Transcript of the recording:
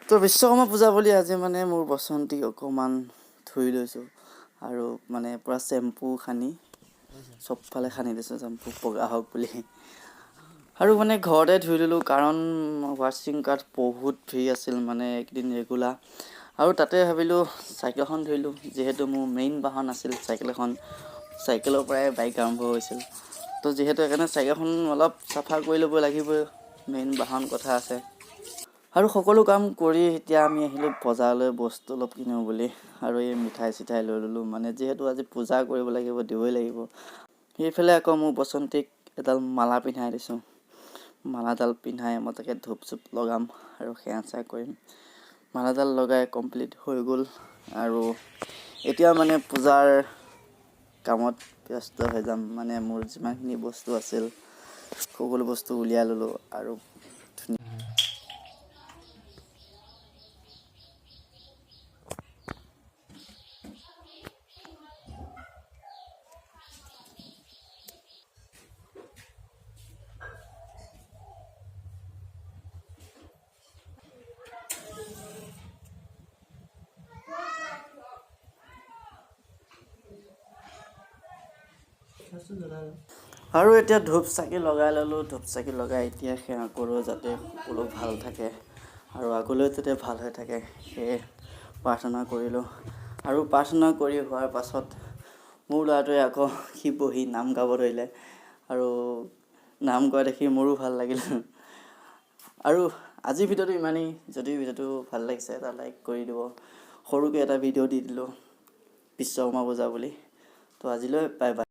তো বিশ্বকৰ্মা পূজা বুলি আজি মানে মোৰ বসন্তিক অকণমান ধুই লৈছোঁ আৰু মানে পূৰা চেম্পু সানি চবফালে সানি দিছোঁ চেম্পু বগা হওক বুলি আৰু মানে ঘৰতে ধুই ল'লোঁ কাৰণ ৱাশ্বিং কাৰ্ড বহুত ভিৰ আছিল মানে একদিন ৰেগুলাৰ আৰু তাতে ভাবিলোঁ চাইকেলখন ধুইলোঁ যিহেতু মোৰ মেইন বাহন আছিল চাইকেলৰ পৰাই বাইক আৰম্ভ হৈছিল তো যিহেতু সেইকাৰণে চাইকেলখন অলপ চাফা কৰি ল'ব লাগিবই মেইন বাহন কথা আছে আৰু সকলো কাম কৰি এতিয়া আমি আহিলোঁ বজাৰলৈ বস্তু অলপ কিনো বুলি আৰু এই মিঠাই চিঠাই লৈ ল'লোঁ মানে যিহেতু আজি পূজা কৰিব লাগিব দিবই লাগিব সেইফালে আকৌ মোৰ বসন্তিক এডাল মালা পিন্ধাই দিছোঁ মালাডাল পিন্ধাই মই তাকে ধূপ চুপ লগাম আৰু সেৱা চেৱা কৰিম মালাডাল লগাই কমপ্লিট হৈ গ'ল আৰু এতিয়া মানে পূজাৰ কামত ব্যস্ত হৈ যাম মানে মোৰ যিমানখিনি বস্তু আছিল সকলো বস্তু উলিয়াই ল'লোঁ আৰু আৰু এতিয়া ধূপ চাকি লগাই ল'লোঁ ধূপ চাকি লগাই এতিয়া সেৱা কৰোঁ যাতে সকলো ভাল থাকে আৰু আগলৈ যাতে ভাল হৈ থাকে সেয়ে প্ৰাৰ্থনা কৰিলোঁ আৰু প্ৰাৰ্থনা কৰি হোৱাৰ পাছত মোৰ ল'ৰাটোৱে আকৌ সি বহি নাম গাব ধৰিলে আৰু নাম গোৱা দেখি মোৰো ভাল লাগিল আৰু আজিৰ ভিডিঅ'টো ইমানেই যদি ভিডিঅ'টো ভাল লাগিছে এটা লাইক কৰি দিব সৰুকৈ এটা ভিডিঅ' দি দিলোঁ বিশ্বকৰ্মা পূজা বুলি তো আজিলৈ বাই বাই